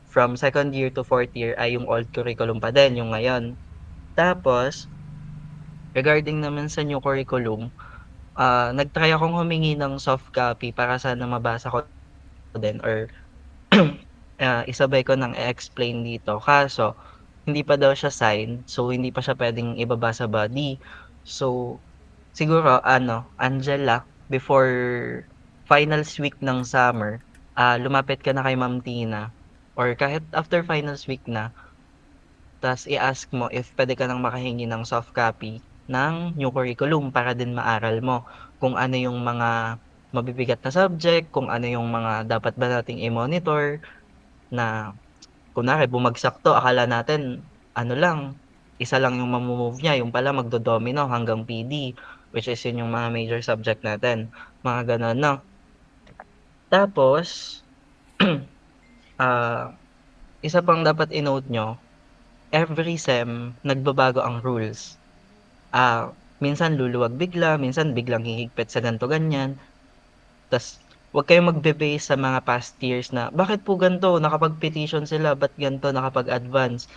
from second year to fourth year ay yung old curriculum pa din, yung ngayon. Tapos, regarding naman sa new curriculum, nag-try akong humingi ng soft copy para sana mabasa ko din or isabay ko ng i-explain dito. Kaso, hindi pa daw siya signed, so hindi pa siya puwedeng ibaba sa body. So, siguro ano, Angela, before finals week ng summer, lumapit ka na kay Ma'am Tina or kahit after finals week na, ta's i-ask mo if puwede ka ng makahingi ng soft copy ng new curriculum para din maaral mo kung ano yung mga mabibigat na subject, kung ano yung mga dapat ba nating i-monitor na kunwari bumagsak 'to akala natin ano lang, isa lang yung mamo-move niya, yung pala magdo-domino hanggang PD, which is yun yung mga major subject natin, mga gano'n 'no. Tapos, ah, isa pang dapat i-note niyo, every sem nagbabago ang rules. Minsan luluwag bigla, minsan biglang hihigpit sa ganito, ganyan. Tas huwag kayong magbe-base sa mga past years na, "Bakit po gan'to, nakapag-petition sila, ba't gan'to, nakapag-advance?"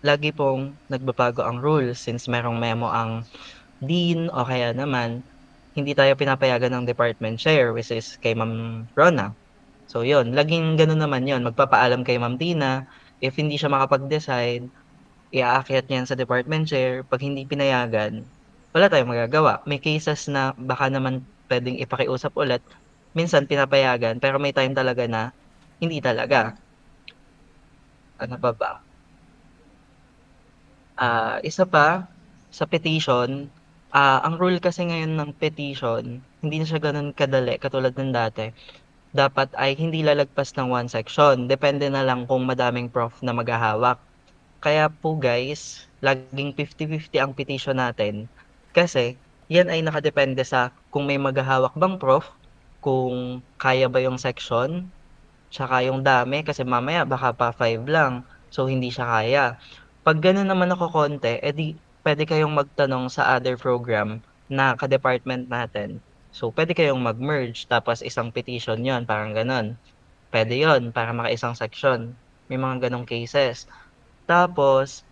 Lagi pong nagbabago ang rules since merong memo ang dean o kaya naman hindi tayo pinapayagan ng department chair which is kay Ma'am Rona. So yun, laging gano'n naman yun, magpapaalam kay Ma'am Tina, if hindi siya makapag-decide, iaakyat niya yan sa department chair, 'pag hindi pinayagan, wala tayong magagawa. May cases na baka naman puwedeng ipakiusap ulit, minsan pinapayagan pero may time talaga na hindi talaga. Ano pa ba? Isa pa, sa petition, ang rule kasi ngayon ng petition, hindi na siya gano'n kadali katulad ng dati. Dapat ay hindi lalagpas ng one section, depende na lang kung madaming prof na maghahawak. Kaya po guys, laging 50-50 ang petition natin, kasi yan ay nakadepende sa kung may maghahawak bang prof, kung kaya ba yung section, tsaka yung dami kasi mamaya baka pa 5 lang, so hindi siya kaya. 'Pag gano'n naman nakokonti, eh, di puwede kayong magtanong sa other program na ka-department natin. So, puwede kayong mag-merge tapos isang petition 'yun, parang gano'n. Puwede 'yun para maka-isang section, may mga gano'ng cases. Tapos,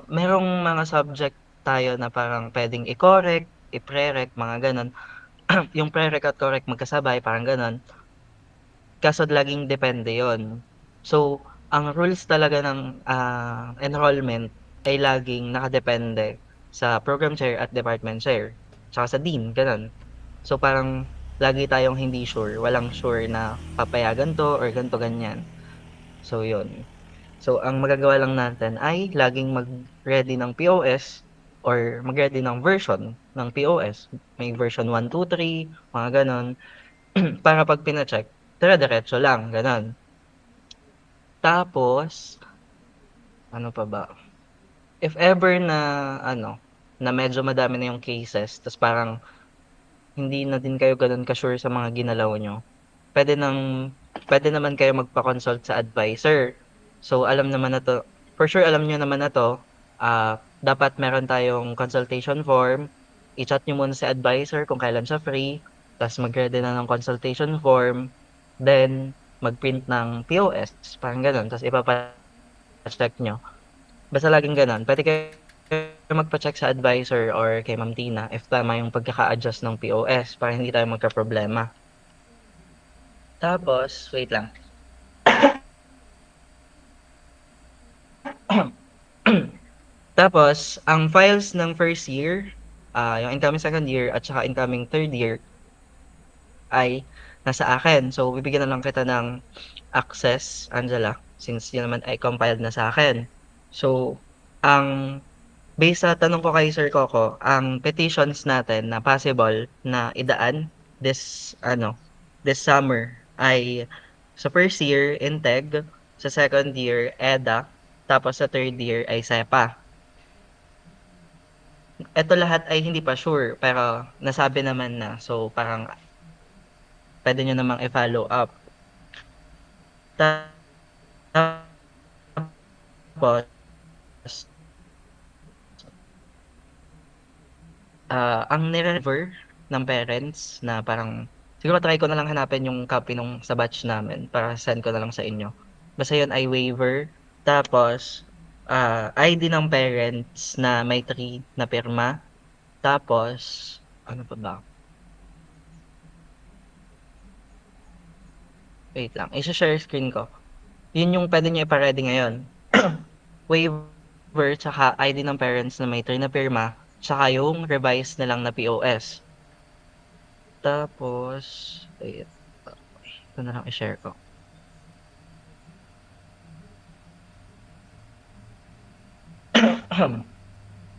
merong mga subject tayo na parang puwedeng i-correct, i-pre-rec, mga gano'n. Yung pre-rec at correct magkasabay, parang gano'n. Kaso laging depende yon. So, ang rules talaga ng, enrollment ay laging nakadepende sa program chair at department chair, tsaka sa dean, gano'n. So, parang lagi tayong hindi sure, walang sure na papayagan 'to or ganito, ganyan. So, 'yun. So, ang magagawa lang natin ay laging mag-ready ng POS or mag-ready ng version ng POS. May version 1, 2, 3, mga gano'n. Para 'pag pina-check, dire-diretso lang, gano'n. Tapos, ano pa ba? If ever na ano, na medyo madami na yung cases ta's parang hindi na din kayo gano'n ka-sure sa mga ginalaw niyo, puwede ng puwede naman kayong magpa-consult sa adviser. So, alam naman na 'to, for sure alam niyo naman na 'to, dapat meron tayong consultation form, i-chat niyo muna si adviser kung kailan siya free, ta's mag-ready na ng consultation form, then mag-print ng POS, parang gano'n, ta's ipapa-check niyo. Basta laging gano'n, puwede kayong magpa-check sa adviser or kay Ma'am Tina if tama yung pagkaka-adjust ng POS para hindi tayo magkaproblema. Tapos, wait lang. Tapos, ang files ng first year, yung incoming second year at saka incoming third year ay nasa akin. So, bibigyan na lang kita ng access, Angela, since yun naman ay compiled na sa akin. So, ang base sa tanong ko kay Sir Coco, ang petitions natin na possible na idaan this summer ay sa first year, Integ, sa second year, EDA, tapos sa third year ay SEPA. Eto lahat ay hindi pa sure, pero nasabi naman na. So, parang puwede niyo namang i-follow up. Tapos, ang nire-refer ng parents na parang Siguro try ko na lang hanapin yung copy nung sa batch namin para send ko na lang sa inyo. Basta yun ay waiver, tapos, ID ng parents na may 3 na pirma, tapos ano pa ba? Wait lang, ishe-share screen ko. Yun yung puwede niyo ipa-ready ngayon. Waiver tsaka ID ng parents na may 3 na pirma, tsaka yung revised na lang na POS. Tapos, wait, ito na lang i-share ko.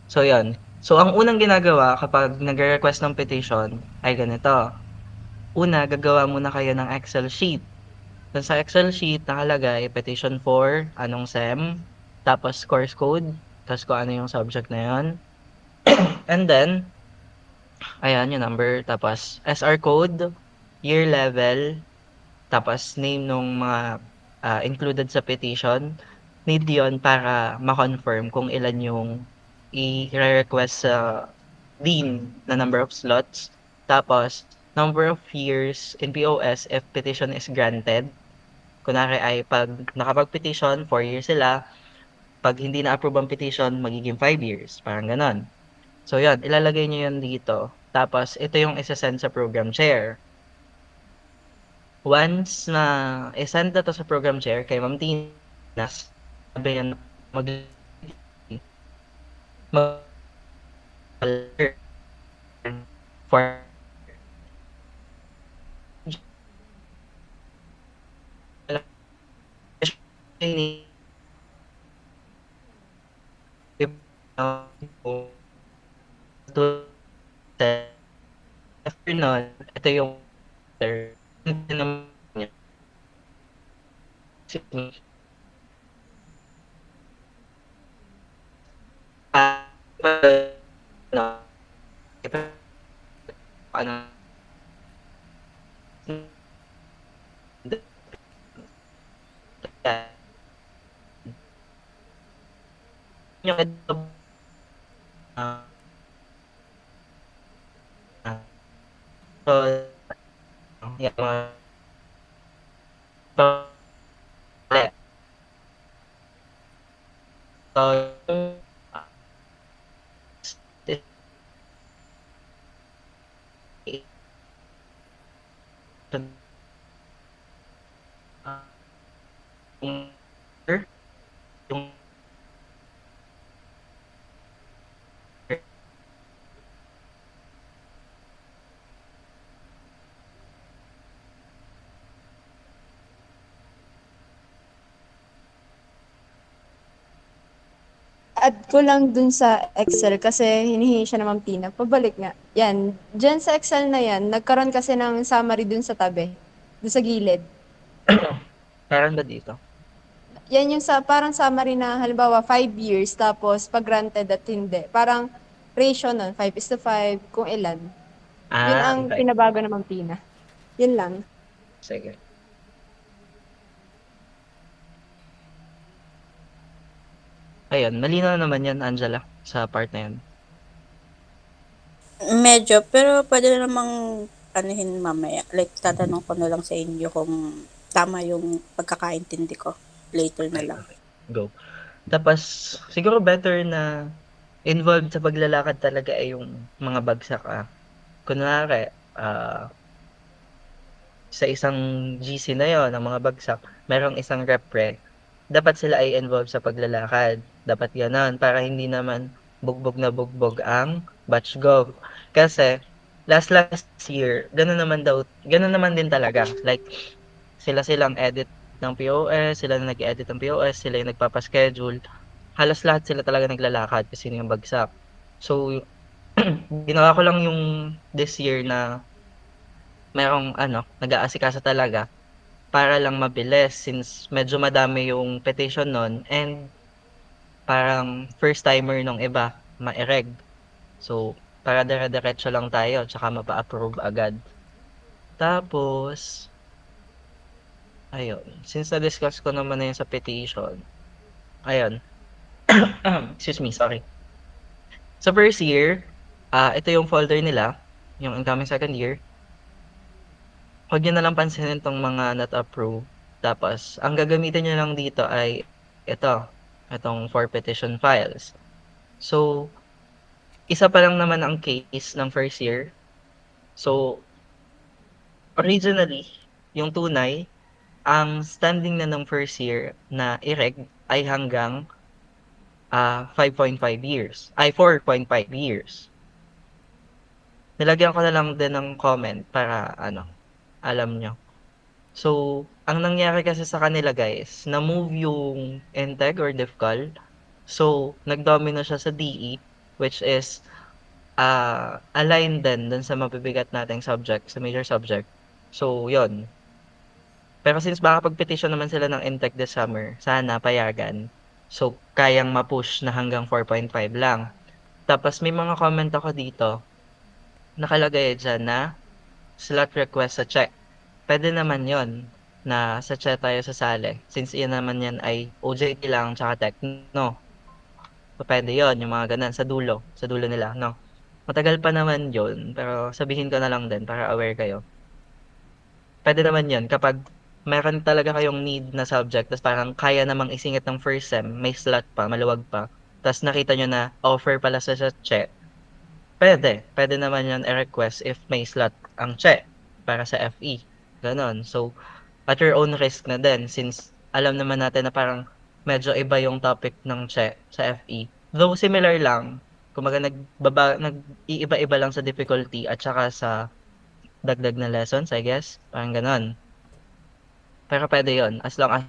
So yun. So ang unang ginagawa kapag nagre-request ng petition ay ganito. Una, gagawa muna kayo ng Excel sheet. Dun sa Excel sheet nakalagay petition for anong SEM, tapos course code, tapos kung ano yung subject na yun. And then, ayan yung number, tapos SR code, year level, tapos name nung mga included sa petition. Need yun para ma-confirm kung ilan yung i-request sa dean na number of slots. Tapos, number of years in POS if petition is granted. Kunwari ay pag nakapag-petition, 4 years sila. Pag hindi na-approve ang petition, magiging 5 years. Parang ganon. So, yan. Ilalagay nyo yun dito. Tapos, ito yung isa-send sa program chair. Once na i-send na 'to sa program chair kay Ma'am Tina, sabi niya na mag for after nun, ito yung ano yung so yung mga so yung yung Add ko lang dun sa Excel kasi hinihingi siya ng Ma'am Tina. Pabalik nga. Yan. Diyan sa Excel na yan, nagkaroon kasi ng summary dun sa tabi. Dun sa gilid. meron ba dito? Yan yung sa, parang summary na halimbawa 5 years tapos pag granted at hindi. Parang ratio nun, 5:5, kung ilan. Yun ang Okay. pinabago ng Ma'am Tina. Yun lang. Sige. Ayun, malinaw naman yan, Angela, sa part na yun. Medyo, pero pwede na namang anuhin mamaya. Like, tatanong ko na lang sa inyo kung tama yung pagkakaintindi ko. Later na Ay, lang. okay. Go. Tapos, siguro better na involved sa paglalakad talaga ay yung mga bagsak, kunwari, sa isang GC na yon ng mga bagsak, merong isang repre, dapat sila ay involved sa paglalakad. Dapat gano'n para hindi naman bugbog na bugbog ang batch gov. Kasi last year, gano'n naman din talaga. Like sila silang edit ng POS, sila na nag-edit ng POS, sila yung nagpapa-schedule. Halos lahat sila talaga naglalakad kasi sino yung bagsak. So, ginawa ko lang yung this year na merong ano, nag-aasikaso talaga para lang mabilis since medyo madami yung petition nun and parang first timer nung iba ma-ereg. So, para dire-diretso lang tayo tsaka mapa-approve agad. Tapos, ayun, since na-discuss ko naman na yun sa petition, ayun, excuse me, sorry. Sa first year, ito yung folder nila, yung incoming second year. huwag niyo na lang pansinin 'tong mga not approved. Tapos ang gagamitin niyo lang dito ay itong for petition files. So, isa pa lang naman ang case ng first year. So, originally, yung tunay, ang standing na ng first year na i-reg ay hanggang 5.5 years, ay 4.5 years. Nilagyan ko na lang din ng comment para alam nyo. So, ang nangyari kasi sa kanila guys, na-move yung Integ or DEFCAL. So, nag-domino siya sa DE, which is aligned din dun sa mabibigat nating subject, sa major subject. So, yon. Pero since makakapag-petition naman sila ng Integ this summer, sana payagan. So, kayang ma-push na hanggang 4.5 lang. Tapos may mga comment ako dito, nakalagay dyan na slot request sa check. Pwede naman yon na sa check tayo sasali. Since iyan naman yan ay OJT lang tsaka techno. Pwede yon yung mga ganun, sa dulo nila, no? Matagal pa naman yon pero sabihin ko na lang din para aware kayo. Pwede naman yon kapag meron talaga kayong need na subject, tapos parang kaya namang isingit ng first sem, may slot pa, maluwag pa, tapos nakita nyo na offer pala sa check, pwede naman yon i-request if may slot ang check para sa FE. Ganon. So, at your own risk na din since alam naman natin na parang medyo iba yung topic ng check sa FE. Though similar lang, kumbaga nag-iiba-iba lang sa difficulty at saka sa dagdag na lessons, I guess. Parang ganon. Pero pwede yon as long as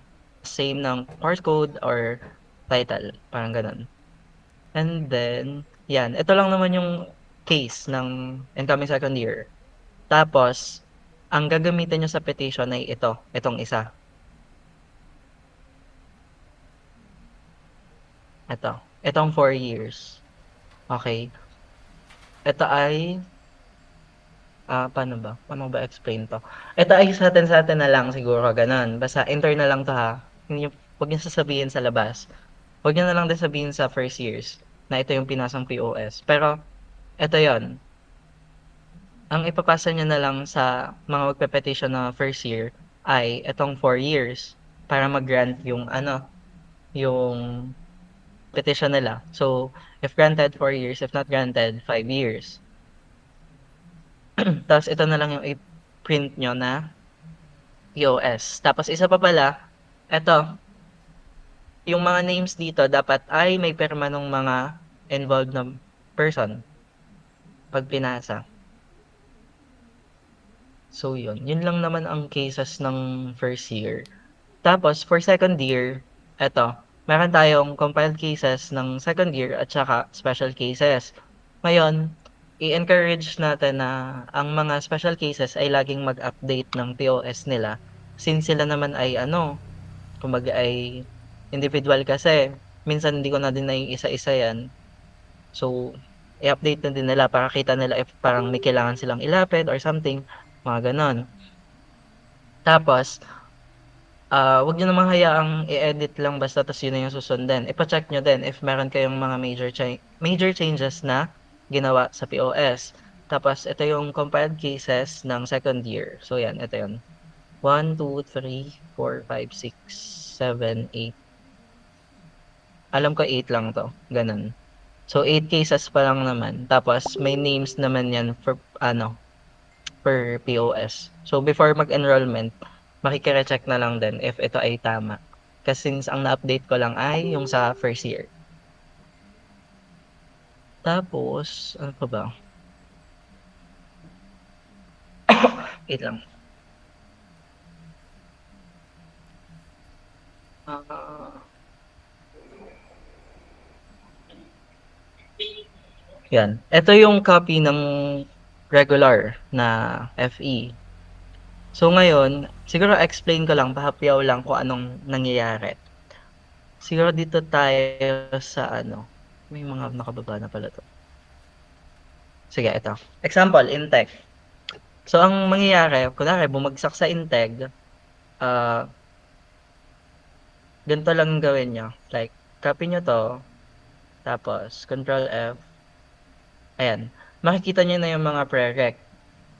same ng course code or title. Parang ganon. And then, yan. Ito lang naman yung case ng incoming second year. Tapos, ang gagamitin nyo sa petition ay itong isa. Itong 4 years. Okay. Ito ay, paano ba? Paano ba explain to? Ito ay sa atin na lang siguro, ganun. Basta internal lang to ha. Huwag niyo sasabihin sa labas. Huwag niyo na lang din sabihin sa first years na ito yung pinasang POS. Pero, ito yon. Ang ipapasa niyo na lang sa mga magpe-petition na first year ay itong 4 years para mag-grant yung petition nila. So, if granted 4 years, if not granted 5 years. Tapos ito na lang yung i-print nyo na POS. Tapos isa pa pala, ito, yung mga names dito dapat ay may pirma ng mga involved na person pag pinasa. So yun lang naman ang cases ng first year. Tapos for second year, eto, meron tayong compiled cases ng second year at saka special cases. Ngayon, i-encourage natin na ang mga special cases ay laging mag-update ng POS nila since sila naman ay kumbaga ay individual kasi. Minsan hindi ko na din naiisa-isa yan. So, i-update na din nila para kita nila if parang may kailangan silang ilapid or something, mga ganon. Tapos, wag nyo namang hayaang i-edit lang basta tas yun na yung susundin. Ipa-check nyo din if meron kayong mga major changes na ginawa sa POS. Tapos, ito yung compiled cases ng second year. So, yan, ito yun. 1, 2, 3, 4, 5, 6, 7, 8. Alam ko 8 lang to. Ganun. So, 8 cases pa lang naman. Tapos, may names naman yan for, per POS. So, before mag-enrollment, makikire-check na lang din if ito ay tama. Kasi since ang na-update ko lang ay yung sa first year. Tapos, ano pa ba? Wait lang. Yan. Ito yung copy ng regular na FE. So ngayon, siguro explain ko lang, pahapyaw lang kung anong nangyayari. Siguro dito tayo sa may mga nakababa na pala to. Sige, ito. Example, Integ. So ang mangyayari, kunwari bumagsak sa Integ, ganito lang gawin nyo. Like, copy nyo to, tapos Control F. Ayan. Makikita nyo na yung mga prereq.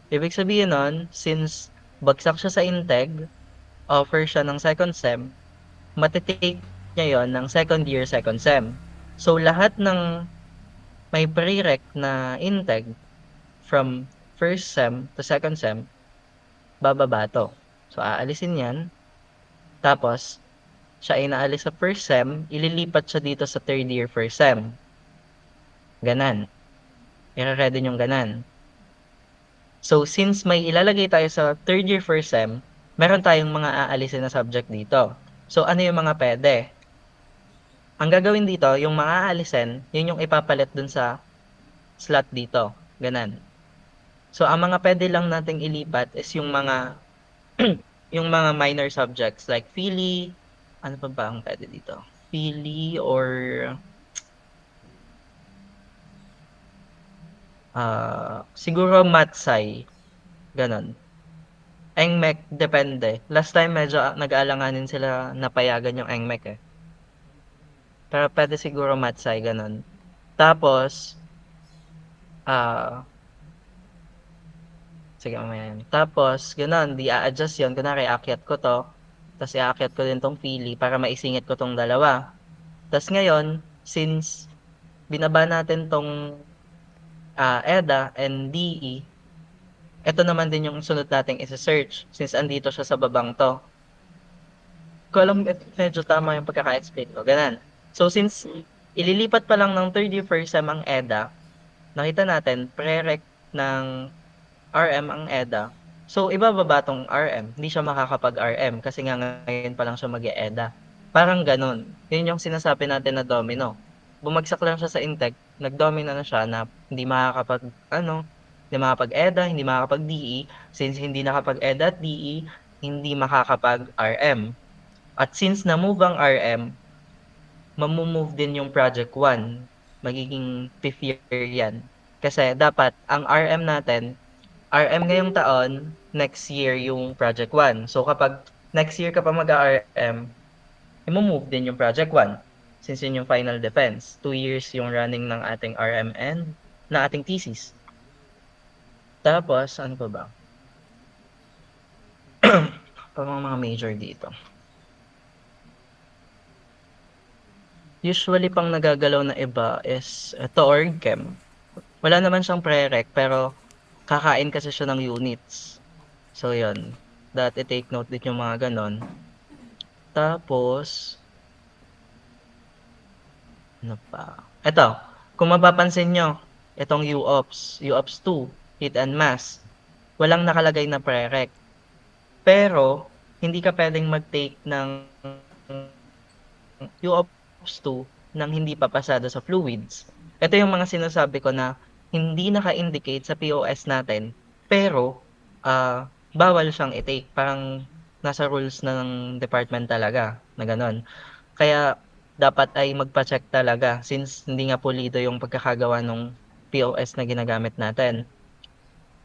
Ibig sabihin nun, since bagsak siya sa Integ, offer siya ng second sem, matitake niya yon ng second year, second sem. So, lahat ng may prereq na Integ from first sem to second sem, bababa to. So, aalisin yan. Tapos, siya ay naalis sa first sem, ililipat siya dito sa third year, first sem. Ganan. I-re-ready yung ganan. So, since may ilalagay tayo sa third year, first sem, meron tayong mga aalisin na subject dito. So, ano yung mga pwede? Ang gagawin dito, yung mga aalisin, yun yung ipapalit dun sa slot dito. Ganan. So, ang mga pwede lang nating ilipat is yung mga yung mga minor subjects like Philly, ano pa ba ang pwede dito? Philly or siguro Matsay, ganon. NCMEC, depende. Last time medyo nag-aalanganin sila na payagan yung NCMEC eh. Pero pwede siguro Matsay, ganon. Tapos, sige mamaya yan. Tapos, ganon, di a-adjust yun. Kunwari, aakyat ko to. Tapos, i-aakyat ko din tong Philly para maisingit ko tong dalawa. Tapos ngayon, since binaba natin tong EDA and DE, ito naman din yung sunod nating isa-search since andito siya sa babang to. Ko alam, medyo tama yung pagkaka-explain ko. Ganan. So, since ililipat pa lang ng third year first sem ang EDA, nakita natin, prereq ng RM ang EDA. So, ibababa tong RM. Hindi siya makakapag-RM kasi nga ngayon pa lang siya mag-EDA. Parang ganun. Yun yung sinasabi natin na domino. Bumagsak lang siya sa Integ, nag-domino na siya na hindi hindi makakapag-EDA, hindi makakapag-DE. Since hindi nakapag-EDA at DE, hindi makakapag-RM. At since na-move ang RM, mamumove din yung project 1. Magiging 5th year yan. Kasi dapat, ang RM natin, RM ngayong taon, next year yung project 1. So kapag next year ka pa mag-RM, i-move din yung project 1. Since yun yung final defense. 2 years yung running ng ating RMN, na ating thesis. Tapos, ano pa ba? Parang mga major dito. Usually, pang nagagalaw na iba is ito, org chem. Wala naman siyang prereq, pero kakain kasi siya ng units. So, yun. That i-take note din yung mga ganon. Tapos, ano pa? Ito, kung mapapansin nyo, itong UOPS 2, Heat and Mass, walang nakalagay na prereq. Pero, hindi ka pwedeng mag-take ng UOPS 2 nang hindi pa pasado sa fluids. Ito yung mga sinasabi ko na hindi naka-indicate sa POS natin, pero bawal siyang i-take. Parang nasa rules na ng department talaga na ganon. Kaya dapat ay magpa-check talaga since hindi nga pulido yung pagkakagawa ng POS na ginagamit natin.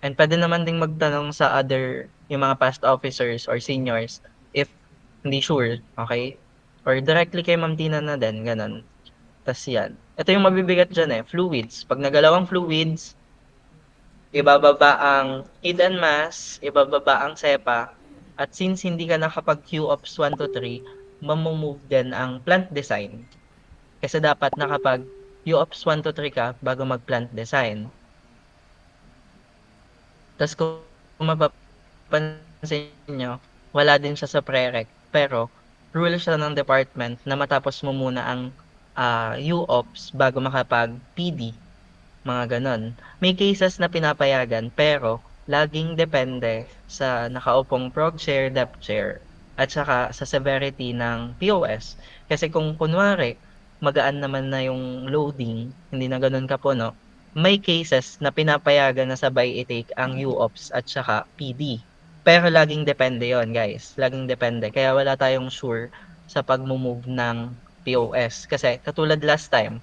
And pwede naman ding magtanong sa yung mga past officers or seniors if hindi sure, okay? Or directly kay Ma'am Tina na din, ganun. Tas yan. Ito yung mabibigat dyan fluids. Pag nagalaw ang fluids, ibababa ang heat and mass, ibababa ang SEPA, at since hindi ka nakapag-QOPS 1 to 3, mamumove din ang plant design. Kasi dapat nakapag QOPS 1 to 3 ka bago mag-plant design. Tas kung mapapansin nyo, wala din siya sa prereq, pero rule siya ng department na matapos mo muna ang UOPS bago makapag-PD, mga ganon. May cases na pinapayagan, pero laging depende sa nakaupong prog chair, dep chair, at saka sa severity ng POS. Kasi kung kunwari, magaan naman na yung loading, hindi na ganon kapuno, may cases na pinapayagan na sabay i-take ang UOPS at saka PD. Pero laging depende yon guys. Laging depende. Kaya wala tayong sure sa pag-move ng POS. Kasi katulad last time,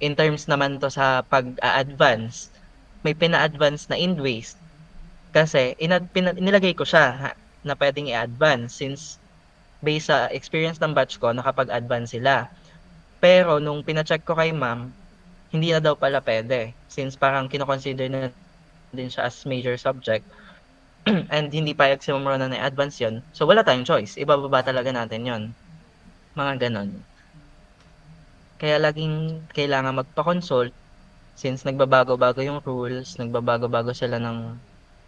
in terms naman to sa pag-a-advance, may pina-advance na end waste. Kasi inilagay ko siya na pwedeng i-advance since based sa experience ng batch ko, nakapag-advance sila. Pero nung pina-check ko kay ma'am, hindi na daw pala pwede since parang kinoconsider na din siya as major subject. and hindi payag si Ma'am Rona na i-advance yun, so wala tayong choice, ibababa talaga natin yon, mga gano'n. Kaya laging kailangan magpa-consult since nagbabago-bago yung rules, nagbabago-bago sila ng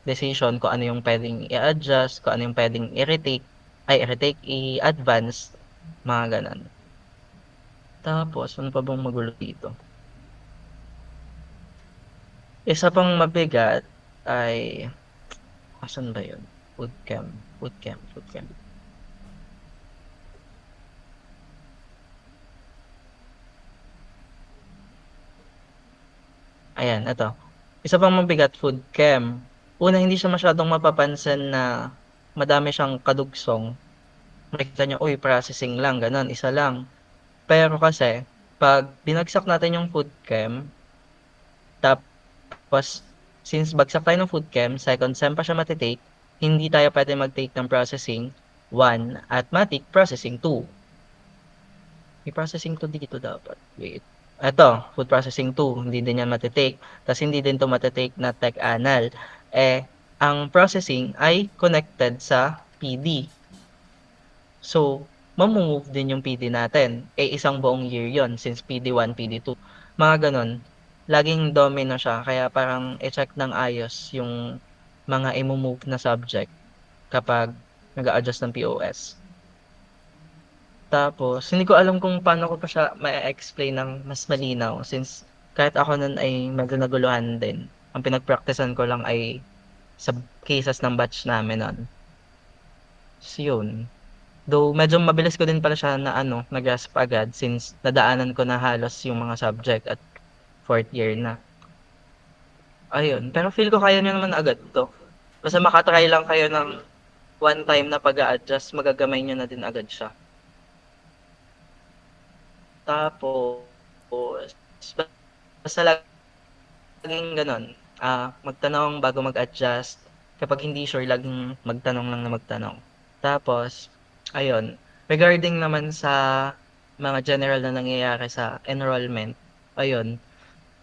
decision kung ano yung puwedeng i-adjust, kung ano yung puwedeng i-retake, i-advance, mga gano'n. Tapos ano pa bang magulo dito? Isa pang mabigat ay asan ba yun? Food chem. Ayan, eto. Isa pang mabigat, food chem. Una, hindi siya masyadong mapapansin na madami siyang kadugsong. Makikita niyo, uy, processing lang, gano'n, isa lang. Pero kasi, 'pag binagsak natin yung food chem, tapos since bagsak tayo ng food chem, second sem pa siya mate-take, hindi tayo puwede mag-take ng processing 1 at matik processing 2. May processing 2 dito dapat, wait. Eto, food processing 2, hindi din yan mate-take, ta's hindi din 'to mate-take na tech anal. Ang processing ay connected sa PD. So, mamu-move din yung PD natin, isang buong year yon since PD1, PD2, mga gano'n. Laging domino siya kaya parang i-check ng ayos yung mga imo-move na subject kapag nag-a-adjust ng POS. Tapos hindi ko alam kung paano ko pa siya ma-e-explain ng mas malinaw since kahit ako nun ay medyo naguluhan din. Ang pinag-praktisan ko lang ay sa cases ng batch namin nun. So yun. Though medyo mabilis ko din pala siya na na-grasp agad since nadaanan ko na halos yung mga subject at fourth year na. Ayun, pero feel ko kaya niyo naman agad 'to. Basta maka-try lang kayo ng one time na pag-a-adjust, magagamay niyo na din agad siya. Tapos basta laging gano'n, magtanong bago mag-adjust. Kapag hindi sure, laging magtanong lang na magtanong. Tapos ayun, regarding naman sa mga general na nangyayari sa enrollment, ayun,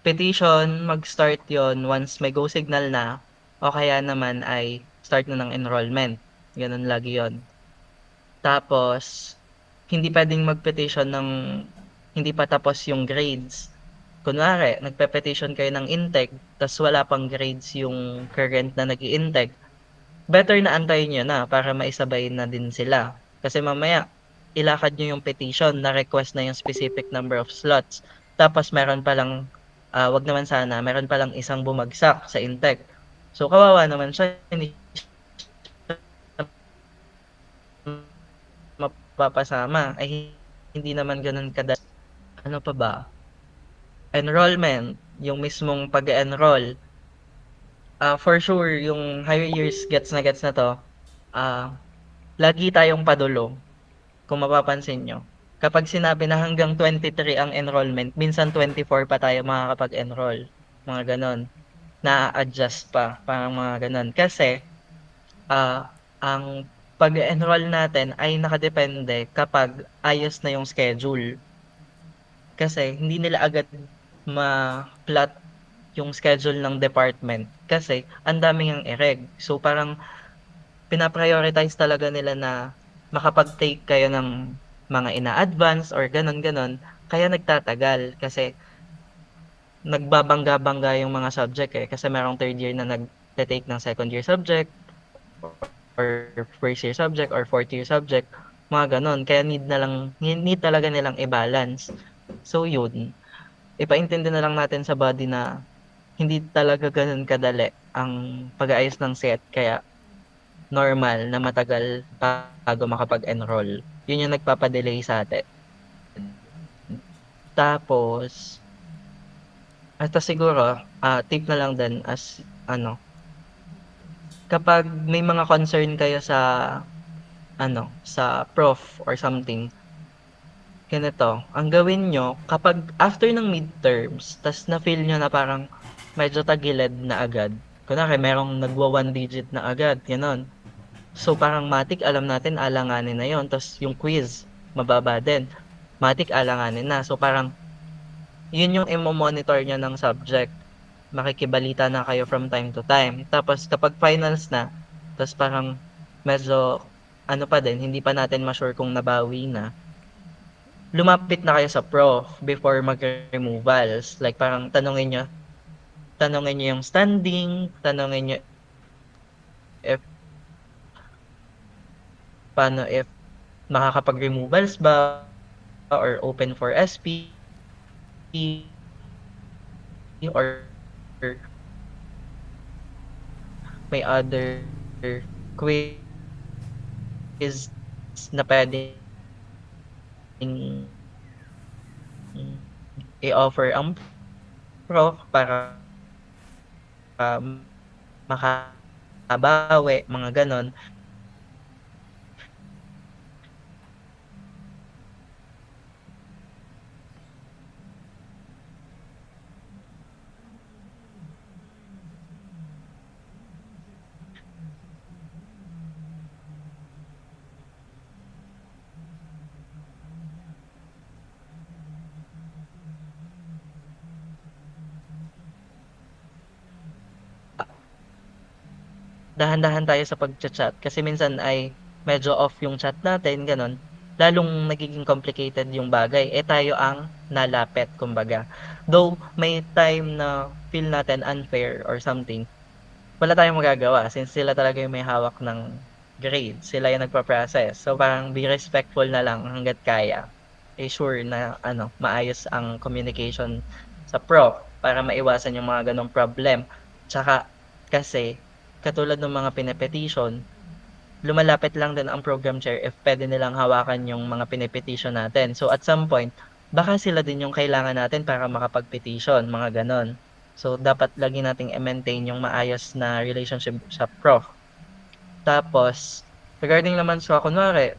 petition, mag-start yon once may go signal na o kaya naman ay start na ng enrollment, gano'n lagi yon. Tapos hindi puwedeng mag-petition ng hindi pa tapos yung grades. Kunwari nagpe-petition kayo ng intake ta's wala pang grades yung current na nag-i-intake, better na antayin niyo na para maisabay na din sila. Kasi mamaya ilakad niyo yung petition na request na yung specific number of slots, tapos meron palang, 'wag naman sana, meron palang isang bumagsak sa intake. So kawawa naman siya, hindi mapapasama, ay hindi naman gano'n ano pa ba? Enrollment, yung mismong pag-e-enroll. For sure yung higher years gets na 'to, lagi tayong padulong kung mapapansin niyo. Kapag sinabi na hanggang 23 ang enrollment, minsan 24 pa tayo makakapag-enroll, mga gano'n. Na-a-adjust pa, parang mga gano'n. Kasi, ang pag-e-enroll natin ay nakadepende kapag ayos na yung schedule. Kasi hindi nila agad ma-plot yung schedule ng department kasi ang dami ngang e-reg. So parang pina-prioritize talaga nila na makapag-take kayo ng mga ina-advance or gano'n, kaya nagtatagal kasi nagbabangga-bangga yung mga subject, kasi merong third year na nagte-take ng second year subject or first year subject or fourth year subject, mga gano'n. Kaya need talaga nilang i-balance. So yun, ipaintindi na lang natin sa body na hindi talaga gano'n kadali ang pag-aayos ng set kaya normal na matagal bago makapag-enroll. Yun yung nagpapa-delay sa'tin. Tapos, eto siguro, tip na lang din as kapag may mga concern kayo sa sa prof or something, ganito, ang gawin niyo kapag after ng midterms ta's na-feel niyo na parang medyo tagilid na agad, kunwari merong nagwa-one digit na agad, gano'n. So, parang matik alam natin alanganin na yon, ta's yung quiz mababa din, matik alanganin na. So, parang yun yung imo-monitor niyo ng subject, makikibalita na kayo from time to time. Tapos kapag finals na, ta's parang medyo ano pa din, hindi pa natin ma-sure kung nabawi na, lumapit na kayo sa prof before mag-removals. Like parang tanungin niyo yung standing, tanungin niyo if paano if makakapag-removals ba or open for SP or may other quiz na puwedeng i-offer ang prof para makabawi, mga gano'n. Dahan-dahan tayo sa pagcha-chat kasi minsan ay medyo off yung chat natin, gano'n. Lalong nagiging complicated yung bagay, eh, tayo ang nalapit kumbaga. Though may time na feel natin unfair or something, wala tayong magagawa since sila talaga yung may hawak ng grade, sila yung nagpa-process. So, parang be respectful na lang hangga't kaya. Eh, sure na ano, maayos ang communication sa prof para maiwasan yung mga gano'ng problem. Tsaka kasi katulad ng mga pine-petition, lumalapit lang din ang program chair if puwede nilang hawakan yung mga pine-petition natin. So, at some point, baka sila din yung kailangan natin para makapag-petition, mga gano'n. So, dapat lagi nating i-maintain yung maayos na relationship sa prof. Tapos, regarding naman sa kunwari,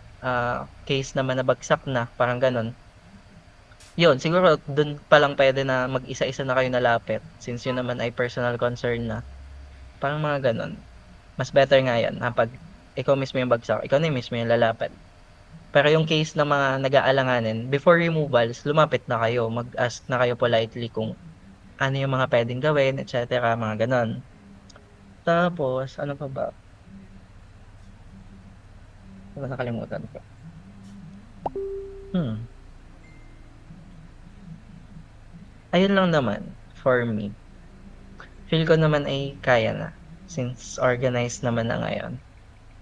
case naman na bagsak na, parang gano'n. Yun, siguro dun pa lang puwede na mag-isa-isa na kayo lalapit since yun naman ay personal concern na. Parang mga gano'n. Mas better nga yan na 'pag ikaw mismo yung bagsak, ikaw na mismo yung lalapit. Pero yung case ng mga nag-aalanganin, before removals, lumapit na kayo, mag-ask na kayo politely kung ano yung mga puwedeng gawin, et cetera, mga gano'n. Tapos ano pa ba? Ano ba nakalimutan ko? Hmm, ayun lang naman for me. Feel ko naman ay kaya na since organized naman na ngayon.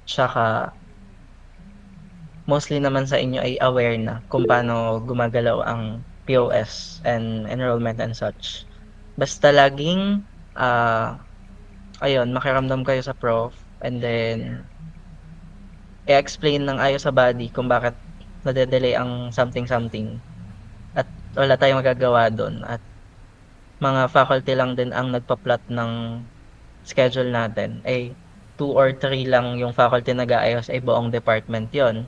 Tsaka mostly naman sa inyo ay aware na kung paano gumagalaw ang POS and enrollment and such. Basta laging, ayun, makiramdam kayo sa prof and then i-explain ng ayos sa body kung bakit nade-delay ang something-something at wala tayong magagawa dun at mga faculty lang din ang nagpa-plot ng schedule natin. Eh, 2 or 3 lang yung faculty nag-aayos, eh, buong department yon.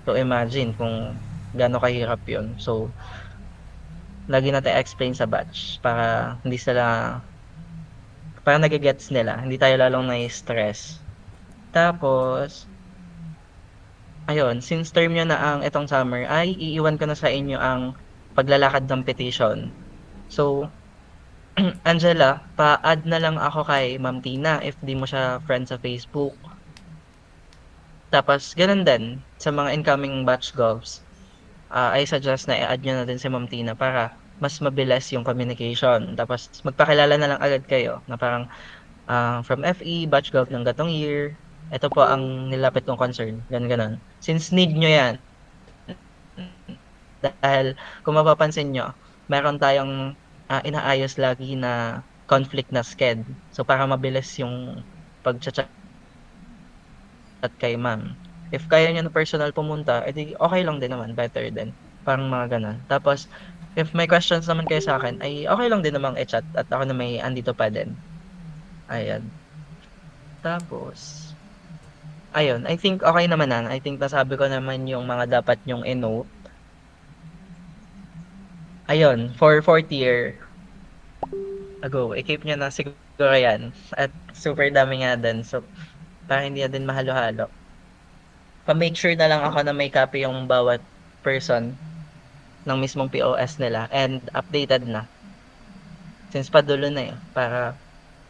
So, imagine kung gaano kahirap yun. So, lagi natin explain sa batch para hindi sila para nage-gets nila, hindi tayo lalong nai-stress. Tapos, ayun, since term niyo na ang itong summer, ay iiwan ko na sa inyo ang paglalakad ng petition. So, Angela, pa-add na lang ako kay Ma'am Tina if di mo siya friend sa Facebook. Tapos, ganun din sa mga incoming batch govs. I suggest na i-add niyo na din si Ma'am Tina para mas mabilis yung communication. Tapos magpakilala na lang agad kayo na parang from FE, batch gov ng gatong year, ito po ang nilapit kong concern, ganun ganon. Since need nyo yan, dahil kung mapapansin nyo, meron tayong inaayos lagi na conflict na sked. So para mabilis yung pag-chat kay ma'am. If kaya niya na personal pumunta, edi okay lang din naman, better din. Parang mga ganun. Tapos, if may questions naman kayo sa akin, ay okay lang din namang i-chat at ako na may andito pa din. Ayan. Tapos, ayun, I think okay naman na. I think nasabi ko naman yung mga dapat nyong i-note. Ayun, for 4th year, ago, i-keep nyo na siguro yan. At super dami nga din. So, para hindi na din mahalo-halo. Pa-make sure na lang ako na may copy yung bawat person ng mismong POS nila and updated na. Since padulo na eh, para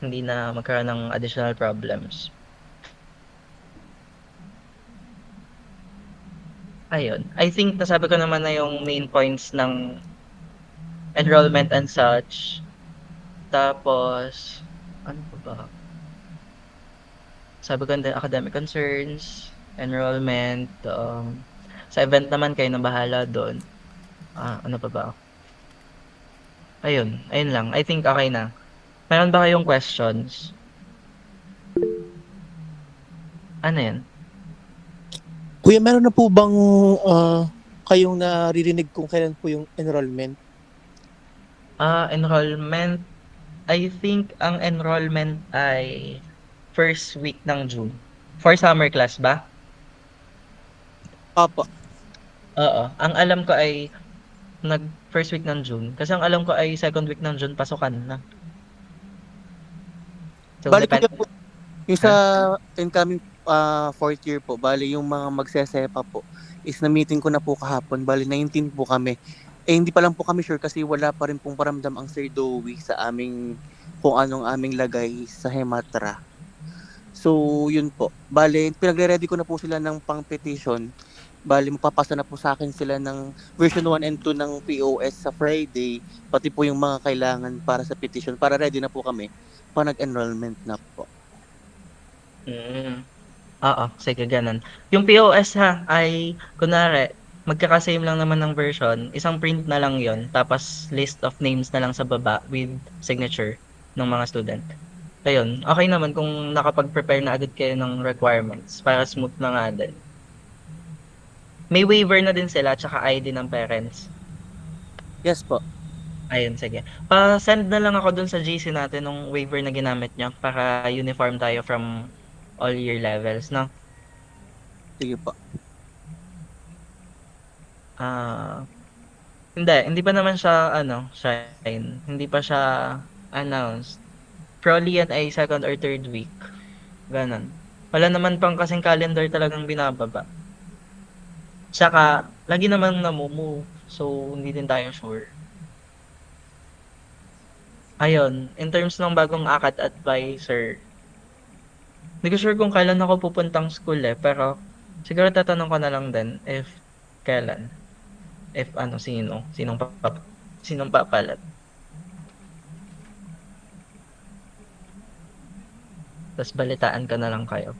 hindi na magkaroon ng additional problems. Ayun. I think nasabi ko naman na yung main points ng enrollment and such. Tapos, ano pa ba? Sabi ko din academic concerns, enrollment, sa event naman kayo na bahala doon. Ano pa ba? Ayun lang. I think okay na. Meron ba kayong questions? Ano yan? Kuya, meron na po bang kayong naririnig kung kailan po yung enrollment? Enrollment, I think ang enrollment ay first week ng June. For summer class ba? Opo. Oo. Ang alam ko ay first week ng June. Kasi ang alam ko ay second week ng June pasukan na. So, Bali kuya depende. po, yung sa incoming fourth year po, bali yung mga magsesepa po, is na-meeting ko na po kahapon, bali 19 po kami. Eh hindi pa lang po kami sure kasi wala pa rin pong paramdam ang Sir Dowie sa aming kung anong aming lagay sa Hematra. So yun po. Bali, pinagre-ready ko na po sila ng pang-petition. Bali, mapapasa na po sa akin sila ng version 1 and 2 ng POS sa Friday, pati po yung mga kailangan para sa petition, para ready na po kami pa nag-enrollment na po. Oo, sige ganun. Yung POS ay kunwari magkaka-same lang naman ng version, isang print na lang yon tapos list of names na lang sa baba with signature ng mga student. Ayun, okay naman kung nakapag-prepare na agad kayo ng requirements para smooth na nga din. May waiver na din sila tsaka ID ng parents. Yes po. Ayun, sige. Pa-send na lang ako dun sa GC natin nung waiver na ginamit niyo para uniform tayo from all year levels, no? Sige po. Hindi pa naman siya, shine. Hindi pa siya announced. Probably yan ay second or third week. Ganon. Wala naman pang kasing calendar talagang binababa. Tsaka, lagi namang namumove. So, hindi din tayo sure. Ayun, in terms ng bagong ACAT advisor, hindi ko sure kung kailan ako pupuntang school pero siguro tatanong ko na lang din if kailan. If sinong papalat. Tapos balitaan ko na lang kayo.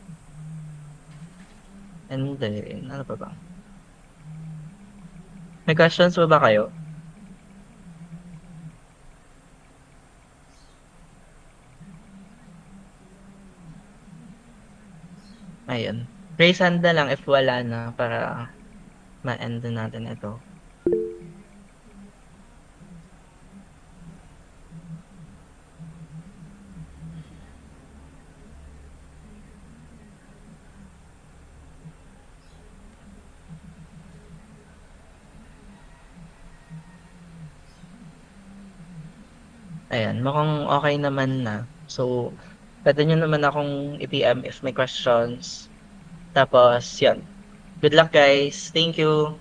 And then, ano pa ba? May questions pa ba kayo? Ayun. Raise hand na lang if wala na para ma-end na natin ito. Ayan, mukhang okay naman na. So, pwede nyo naman akong i-PM if may questions. Tapos, yun. Good luck guys. Thank you.